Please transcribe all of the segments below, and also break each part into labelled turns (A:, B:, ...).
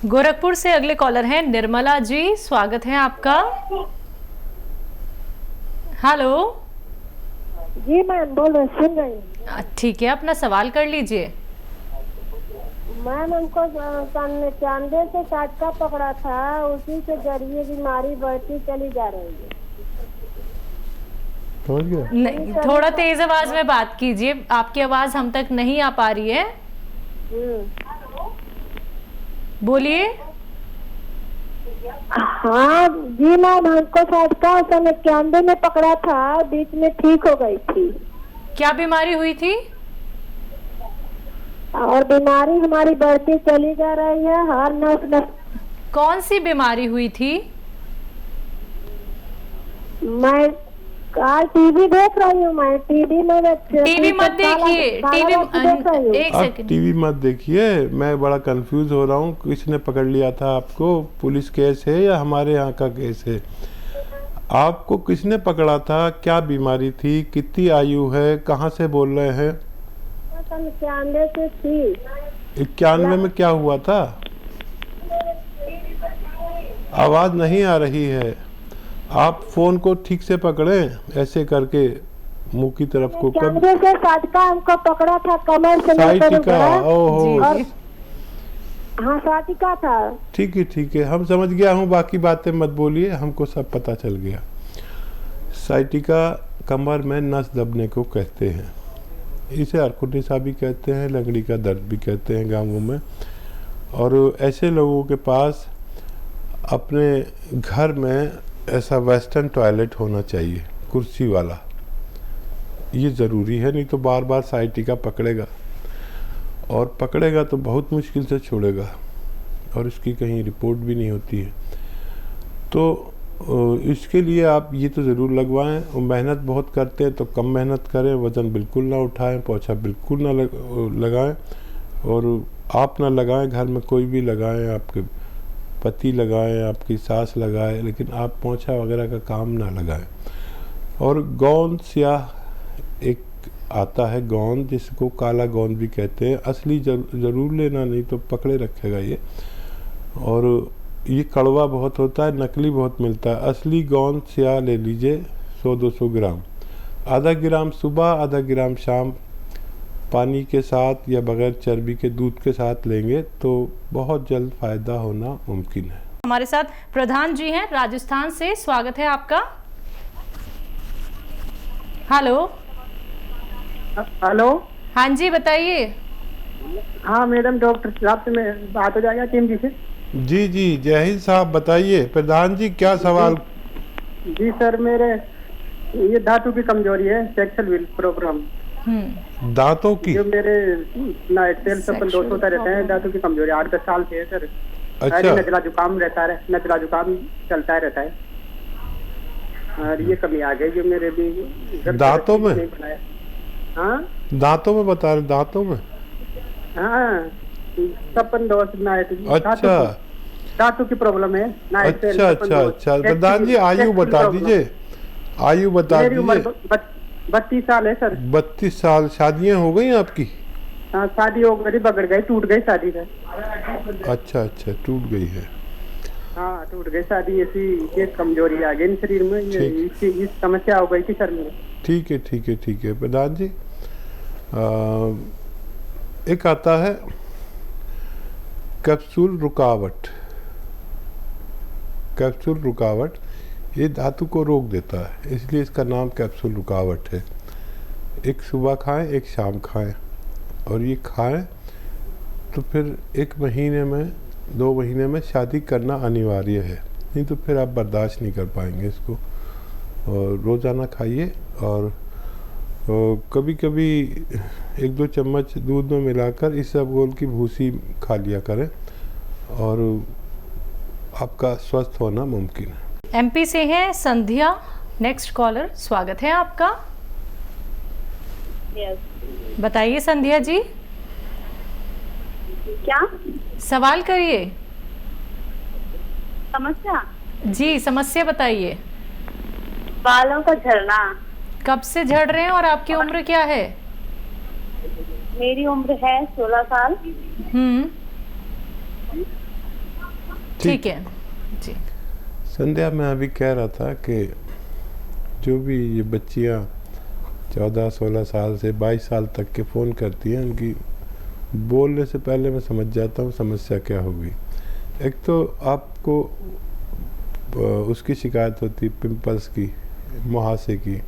A: गोरखपुर से अगले कॉलर हैं निर्मला जी, स्वागत है आपका। हेलो
B: जी मैम, बोल रहे, सुन रही हूँ।
A: ठीक है, अपना सवाल कर लीजिए।
B: मैम, हमको 95 से साटका पकड़ा था, उसी से जरिए बीमारी बढ़ती चली जा रही है।
A: नहीं, थोड़ा तेज आवाज में बात कीजिए, आपकी आवाज हम तक नहीं आ पा रही है। बोलिए।
B: हाँ जी मैम, हमको साटका 91 में पकड़ा था, बीच में ठीक हो गई थी।
A: क्या बीमारी हुई थी?
B: और बीमारी हमारी बढ़ती चली जा रही है, हर नस।
A: कौन सी बीमारी हुई थी?
B: मैं आज टीवी देख रही हूँ। मैं टीवी
A: मत देखिए, एक सेकंड,
C: टीवी मत देखिए। मैं बड़ा कंफ्यूज हो रहा हूँ, किसने पकड़ लिया था आपको? पुलिस केस है या हमारे यहाँ का केस है? आपको किसने पकड़ा था? क्या बीमारी थी? कितनी आयु है? कहाँ से बोल रहे हैं?
B: 91 से थी।
C: 91 में क्या हुआ था? आवाज नहीं आ रही है। आप फोन को ठीक से पकड़ें, ऐसे करके मुंह की तरफ को।
B: से साटका हमको पकड़ा था, कमर से
C: साइटिका। ओहो,
B: हाँ साटिका था।
C: ठीक है, हम समझ गया हूँ, बाकी बातें मत बोलिए, हमको सब पता चल गया। साइटिका कमर में नस दबने को कहते हैं, इसे अरकुटिसा भी कहते हैं, लंगड़ी का दर्द भी कहते हैं गाँवों में। और ऐसे लोगों के पास अपने घर में ऐसा वेस्टर्न टॉयलेट होना चाहिए, कुर्सी वाला, ये ज़रूरी है, नहीं तो बार बार साइटिका पकड़ेगा, और पकड़ेगा तो बहुत मुश्किल से छोड़ेगा, और इसकी कहीं रिपोर्ट भी नहीं होती है। तो इसके लिए आप ये तो ज़रूर लगवाएं। और मेहनत बहुत करते हैं तो कम मेहनत करें, वज़न बिल्कुल ना उठाएं, पोछा बिल्कुल ना लगाएं, और आप ना लगाएं, घर में कोई भी लगाएं, आपके पति लगाएं, आपकी सास लगाए, लेकिन आप पोछा वगैरह का काम ना लगाएं। और गोंद स्याह एक आता है, गोंद, जिसको काला गोंद भी कहते हैं, असली ज़रूर लेना, नहीं तो पकड़े रखेगा ये। और ये कड़वा बहुत होता है, नकली बहुत मिलता है। असली गोंद स्याह ले लीजिए 100-200 ग्राम, आधा ग्राम सुबह, आधा ग्राम शाम, पानी के साथ या बगैर चर्बी के दूध के साथ लेंगे तो बहुत जल्द फायदा होना मुमकिन है।
A: हमारे साथ प्रधान जी हैं राजस्थान से, स्वागत है आपका। Hello
D: hello.
A: हाँ जी, बताइए।
D: हाँ मैडम, डॉक्टर साहब से बात हो जाएगा टीम जी से?
C: जी, जय हिंद साहब, बताइए प्रधान जी, क्या सवाल?
D: जी सर, मेरे ये धातु की कमजोरी है, सेक्सुअल विल प्रॉब्लम।
C: दांतों की?
D: जो मेरे नाइट सेल सपन दोष होता रहता है, दांतों की कमजोरी 8-10 साल से है सर।
C: अच्छा।
D: नजला जुकाम रहता है, नजला जुकाम चलता रहता है, और ये कमी आ गई जो मेरे भी
C: दांतों में।
D: हाँ,
C: दांतों में बता रहे? दांतों में?
D: हाँ, सपन दोष नाइट।
C: अच्छा,
D: दांतों की प्रॉब्लम है।
C: अच्छा। प्रधान जी, आयु बता दीजिए, आयु बता दीजिए।
D: 32 साल है सर।
C: 32 साल। शादियाँ हो गई आपकी?
D: हाँ, शादी हो गई, बगड़ गई, टूट गई शादी है।
C: अच्छा, टूट गई है।
D: हाँ, टूट गई शादी, ऐसी ये कमजोरी आ गई शरीर में, ये समस्या हो गई थी सर मेरे। ठीक
C: है प्रधान जी। एक आता है कैप्सूल रुकावट। कैप्सूल रुकावट ये धातु को रोक देता है, इसलिए इसका नाम कैप्सूल रुकावट है। एक सुबह खाएं, एक शाम खाएं, और ये खाएं तो फिर 1 महीने में, 2 महीने में शादी करना अनिवार्य है, नहीं तो फिर आप बर्दाश्त नहीं कर पाएंगे इसको। और रोज़ाना खाइए, और कभी कभी 1-2 चम्मच दूध में मिलाकर इसबगोल की भूसी खा लिया करें, और आपका स्वस्थ होना मुमकिन है।
A: एमपी से हैं संध्या, नेक्स्ट कॉलर, स्वागत है आपका। बताइए संध्या जी,
E: क्या
A: सवाल करिए।
E: समस्या?
A: जी, समस्या बताइए।
E: बालों का झड़ना।
A: कब से झड़ रहे हैं और आपकी उम्र क्या है?
E: मेरी उम्र है 16 साल।
A: ठीक है जी।
C: संध्या, मैं अभी कह रहा था कि जो भी ये बच्चियाँ 14-16 साल से 22 साल तक के फ़ोन करती हैं, उनकी बोलने से पहले मैं समझ जाता हूँ समस्या क्या होगी। एक तो आपको उसकी शिकायत होती पिंपल्स की, मुहासे की,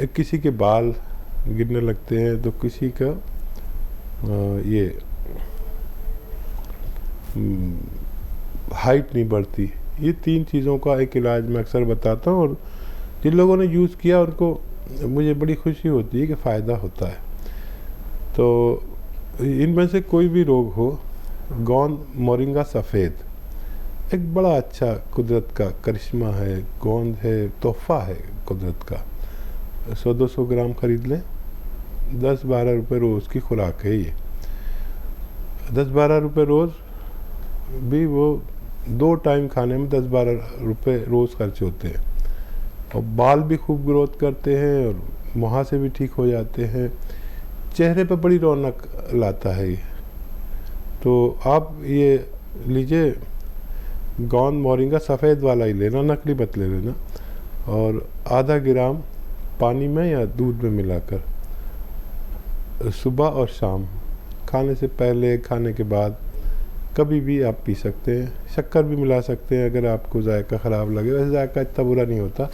C: एक किसी के बाल गिरने लगते हैं, तो किसी का ये हाइट नहीं बढ़ती। ये 3 चीज़ों का एक इलाज मैं अक्सर बताता हूँ, और जिन लोगों ने यूज़ किया उनको मुझे बड़ी खुशी होती है कि फ़ायदा होता है। तो इनमें से कोई भी रोग हो, गोंद मोरिंगा सफ़ेद एक बड़ा अच्छा कुदरत का करिश्मा है, गोंद है, तोहफ़ा है कुदरत का। 100-200 ग्राम ख़रीद लें, 10-12 रुपये रोज़ की खुराक है ये। 10-12 रुपये रोज़ भी, वो 2 टाइम खाने में 10-12 रुपये रोज़ खर्च होते हैं, और बाल भी खूब ग्रोथ करते हैं, और मुहासे भी ठीक हो जाते हैं, चेहरे पे बड़ी रौनक लाता है ये। तो आप ये लीजिए, गोंद मोरिंगा सफ़ेद वाला ही लेना, नकली मत ले लेना, और आधा ग्राम पानी में या दूध में मिलाकर सुबह और शाम, खाने से पहले, खाने के बाद, कभी भी आप पी सकते हैं। शक्कर भी मिला सकते हैं अगर आपको जायका ख़राब लगे। वैसे जायका इतना बुरा नहीं होता।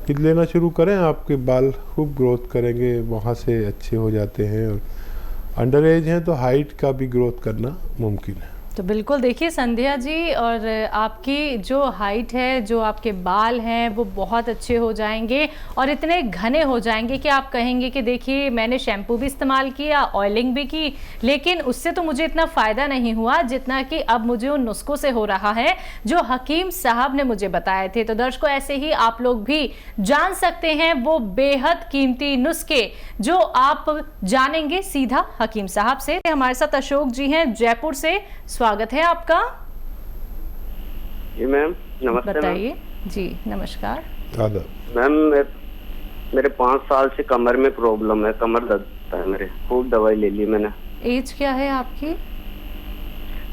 C: कि लेना शुरू करें, आपके बाल खूब ग्रोथ करेंगे, वहाँ से अच्छे हो जाते हैं, और अंडर एज हैं तो हाइट का भी ग्रोथ करना मुमकिन है।
A: तो बिल्कुल देखिए संध्या जी, और आपकी जो हाइट है, जो आपके बाल हैं, वो बहुत अच्छे हो जाएंगे और इतने घने हो जाएंगे कि आप कहेंगे कि देखिए मैंने शैम्पू भी इस्तेमाल किया, ऑयलिंग भी की, लेकिन उससे तो मुझे इतना फ़ायदा नहीं हुआ जितना कि अब मुझे उन नुस्खों से हो रहा है जो हकीम साहब ने मुझे बताए थे। तो दर्शकों, ऐसे ही आप लोग भी जान सकते हैं वो बेहद कीमती नुस्खे जो आप जानेंगे सीधा हकीम साहब से। हमारे साथ अशोक जी हैं जयपुर से, स्वागत है आपका।
F: जी मैम, नमस्ते।
A: बताइए जी। नमस्कार
F: मैम, मेरे 5 साल से कमर में प्रॉब्लम है, कमर दर्द है मेरे, खूब दवाई ले ली मैंने।
A: एज क्या है आपकी?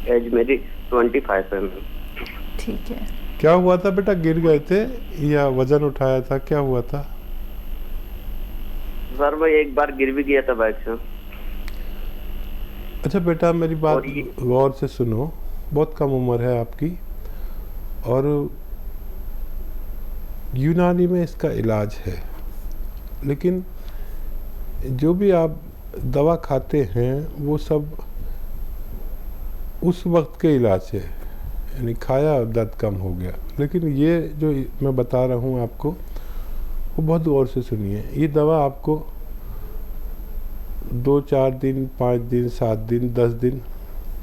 F: एज मेरी 25 है मैम।
A: ठीक है।
C: क्या हुआ था बेटा, गिर गए थे या वजन उठाया था, क्या हुआ था?
F: सर मैं एक बार गिर भी गया था बाइक से।
C: अच्छा बेटा, मेरी बात गौर से सुनो, बहुत कम उम्र है आपकी, और यूनानी में इसका इलाज है, लेकिन जो भी आप दवा खाते हैं वो सब उस वक्त के इलाज से, यानी खाया और दर्द कम हो गया। लेकिन ये जो मैं बता रहा हूँ आपको, वो बहुत गौर से सुनिए। ये दवा आपको 2-4 दिन, 5 दिन, 7 दिन, 10 दिन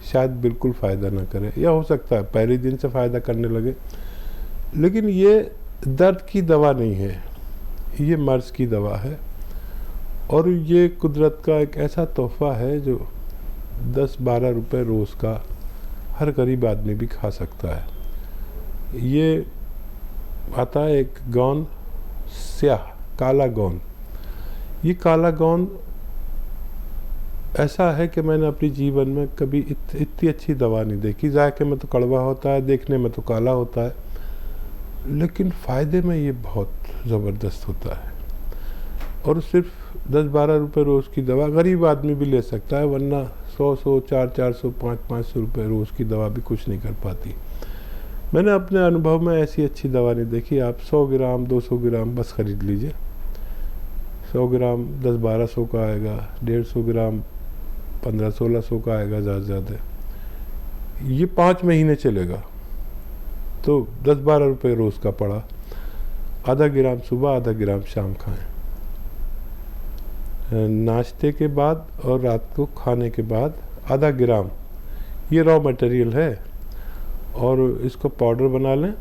C: शायद बिल्कुल फ़ायदा ना करे, या हो सकता है पहले दिन से फ़ायदा करने लगे, लेकिन ये दर्द की दवा नहीं है, ये मर्ज़ की दवा है। और ये कुदरत का एक ऐसा तोहफ़ा है जो 10-12 रुपये रोज़ का हर गरीब आदमी भी खा सकता है। ये आता है एक गोंद स्याह, काला गोंद। ये काला गोंद ऐसा है कि मैंने अपने जीवन में कभी इतनी अच्छी दवा नहीं देखी। जायके में तो कड़वा होता है, देखने में तो काला होता है, लेकिन फ़ायदे में ये बहुत ज़बरदस्त होता है। और सिर्फ 10-12 रुपये रोज़ की दवा गरीब आदमी भी ले सकता है, वरना 100-100, 400-400, 500-500 रुपये रोज़ की दवा भी कुछ नहीं कर पाती। मैंने अपने अनुभव में ऐसी अच्छी दवा नहीं देखी। आप 100 ग्राम 200 ग्राम बस ख़रीद लीजिए। 100 ग्राम 10-1200 का आएगा, 150 ग्राम 1500-1600 का आएगा ज़्यादा से ज़्यादा। ये 5 महीने चलेगा, तो 10-12 रुपये रोज़ का पड़ा। आधा ग्राम सुबह, आधा ग्राम शाम खाएं, नाश्ते के बाद और रात को खाने के बाद आधा ग्राम। ये रॉ मटेरियल है, और इसको पाउडर बना लें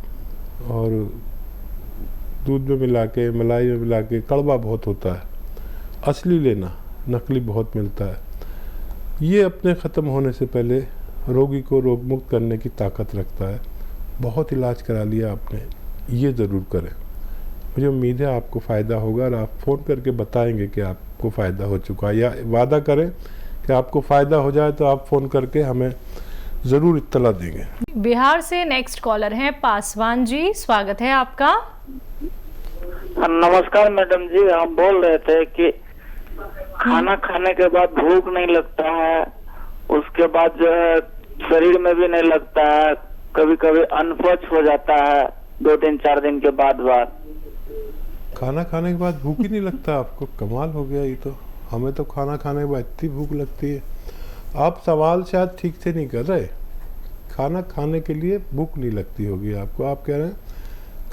C: और दूध में मिला के, मलाई में मिला के। कड़वा बहुत होता है, असली लेना, नकली बहुत मिलता है। ये अपने ख़त्म होने से पहले रोगी को रोग मुक्त करने की ताकत रखता है। बहुत इलाज करा लिया आपने, ये ज़रूर करें। मुझे उम्मीद है आपको फ़ायदा होगा, और आप फ़ोन करके बताएंगे कि आपको फ़ायदा हो चुका है, या वादा करें कि आपको फ़ायदा हो जाए तो आप फ़ोन करके हमें ज़रूर इत्तला देंगे।
A: बिहार से नेक्स्ट कॉलर हैं पासवान जी, स्वागत है आपका।
G: नमस्कार मैडम जी, हम बोल रहे थे कि खाना खाने के बाद भूख नहीं लगता है, उसके बाद जो है शरीर में भी नहीं लगता है, कभी कभी अनपच हो जाता है 2-3-4 दिन के बाद।
C: खाना खाने के बाद भूख ही नहीं लगता आपको? कमाल हो गया ये तो। हमें तो खाना खाने के बाद इतनी भूख लगती है। आप सवाल शायद ठीक से नहीं कर रहे। खाना खाने के लिए भूख नहीं लगती होगी आपको, आप कह रहे हैं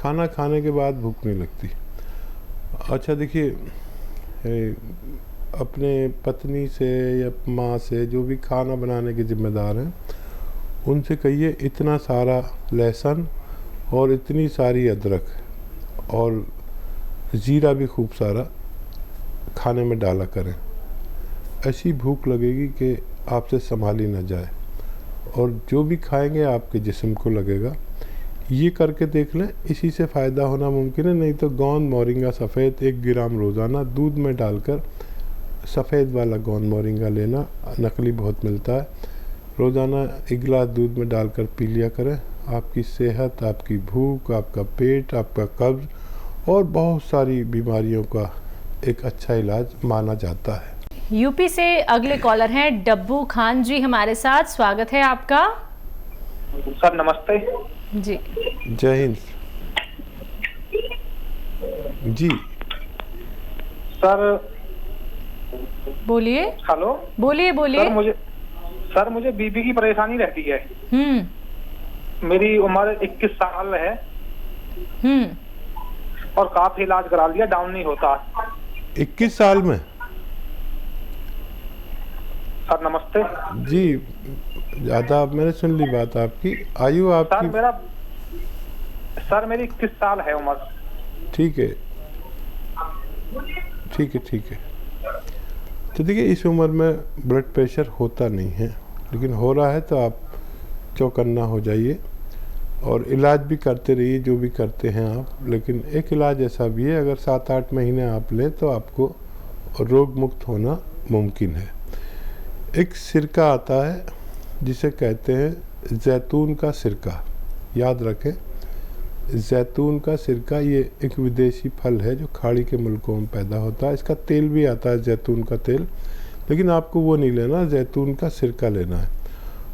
C: खाना खाने के बाद भूख नहीं लगती। अच्छा देखिए, अपने पत्नी से या माँ से जो भी खाना बनाने के जिम्मेदार हैं उनसे कहिए इतना सारा लहसुन और इतनी सारी अदरक और ज़ीरा भी खूब सारा खाने में डाला करें। ऐसी भूख लगेगी कि आपसे संभाली ना जाए, और जो भी खाएंगे आपके जिस्म को लगेगा। ये करके देख लें, इसी से फ़ायदा होना मुमकिन है। नहीं तो गोंद मोरिंगा सफ़ेद 1 ग्राम रोज़ाना दूध में डालकर, सफ़ेद वाला गोंद मोरिंगा लेना, नकली बहुत मिलता है, रोज़ाना 1 गिलास दूध में डालकर पी लिया करें। आपकी सेहत, आपकी भूख, आपका पेट, आपका कब्ज़ और बहुत सारी बीमारियों का एक अच्छा इलाज माना जाता है।
A: यूपी से अगले कॉलर हैं डब्बू खान जी हमारे साथ, स्वागत है आपका।
H: सर नमस्ते
A: जी।
C: जय हिंद जी।
H: सर
A: बोलिए।
H: हेलो।
A: बोलिए बोलिए।
H: सर मुझे बीपी की परेशानी रहती है। मेरी उम्र 21 साल है। और काफी इलाज करा लिया, डाउन नहीं होता।
C: 21 साल में?
H: सर नमस्ते
C: जी। ज़्यादा मैंने सुन ली बात आपकी। आयु आपकी?
H: सर मेरी 21 साल है उम्र।
C: ठीक है ठीक है ठीक है। तो देखिए, इस उम्र में ब्लड प्रेशर होता नहीं है, लेकिन हो रहा है तो आप चौकन्ना हो जाइए और इलाज भी करते रहिए जो भी करते हैं आप। लेकिन एक इलाज ऐसा भी है, अगर 7-8 महीने आप लें तो आपको रोग मुक्त होना मुमकिन है। एक सिरका आता है जिसे कहते हैं जैतून का सिरका, याद रखें। जैतून का सिरका ये एक विदेशी फल है जो खाड़ी के मुल्कों में पैदा होता है। इसका तेल भी आता है, जैतून का तेल, लेकिन आपको वो नहीं लेना, जैतून का सिरका लेना है।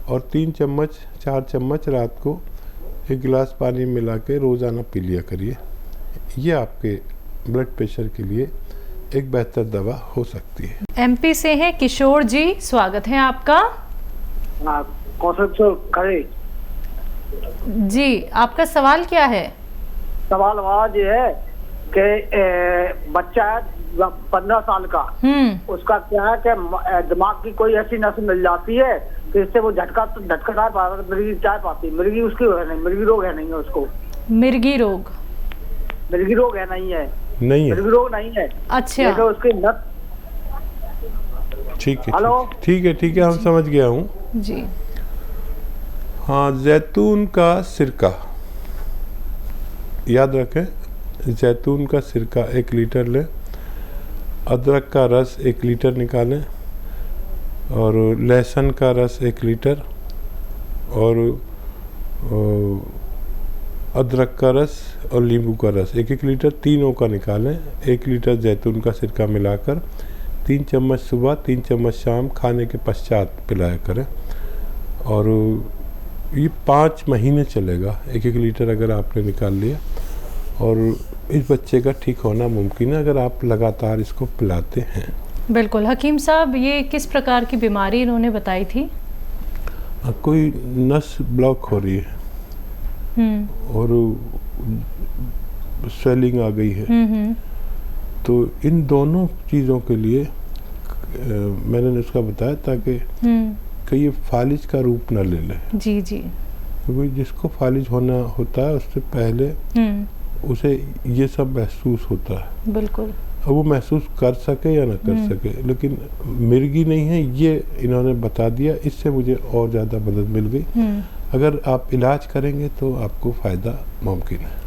C: और 3 चम्मच 4 चम्मच रात को 1 गिलास पानी मिला के रोज़ाना पी लिया करिए। ये आपके ब्लड प्रेशर के लिए एक बेहतर दवा हो सकती है।
A: एमपी से हैं किशोर जी, स्वागत है आपका। जी, आपका सवाल क्या है?
I: सवाल हमारा ये है कि बच्चा है 15 साल का, उसका क्या है कि दिमाग की कोई ऐसी नस मिल जाती है कि इससे वो झटका मिर्गी चाह पाती। मिर्गी उसकी है नहीं, मिर्गी रोग है नहीं है उसको।
A: मिर्गी रोग?
I: मिर्गी रोग है नहीं है।
C: नहीं है,
I: मिर्गी रोग नहीं है।
A: अच्छा,
I: तो उसकी नस।
C: ठीक है।
I: हेलो।
C: ठीक है हम समझ गया हूँ
A: जी।
C: हाँ, जैतून का सिरका याद रखें। जैतून का सिरका 1 लीटर लें, अदरक का रस 1 लीटर निकालें, और लहसुन का रस 1 लीटर, और अदरक का रस और नींबू का रस 1-1 लीटर, तीनों का निकालें। 1 लीटर जैतून का सिरका मिलाकर 3 चम्मच सुबह 3 चम्मच शाम खाने के पश्चात पिलाया करें। और ये 5 महीने चलेगा। 1-1 लीटर अगर आपने निकाल लिया, और इस बच्चे का ठीक होना मुमकिन है अगर आप लगातार इसको पिलाते हैं।
A: बिल्कुल। हकीम साहब, ये किस प्रकार की बीमारी इन्होंने बताई थी?
C: कोई नस ब्लॉक हो रही है और स्वेलिंग आ गई है। तो इन दोनों चीज़ों के लिए मैंने उसका बताया ताकि कि ये फालिज का रूप न ले ले।
A: जी जी।
C: क्योंकि जिसको फालिज होना होता है उससे पहले उसे ये सब महसूस होता है।
A: बिल्कुल।
C: अब वो महसूस कर सके या ना कर सके, लेकिन मिर्गी नहीं है ये इन्होंने बता दिया, इससे मुझे और ज़्यादा मदद मिल गई। अगर आप इलाज करेंगे तो आपको फ़ायदा मुमकिन है।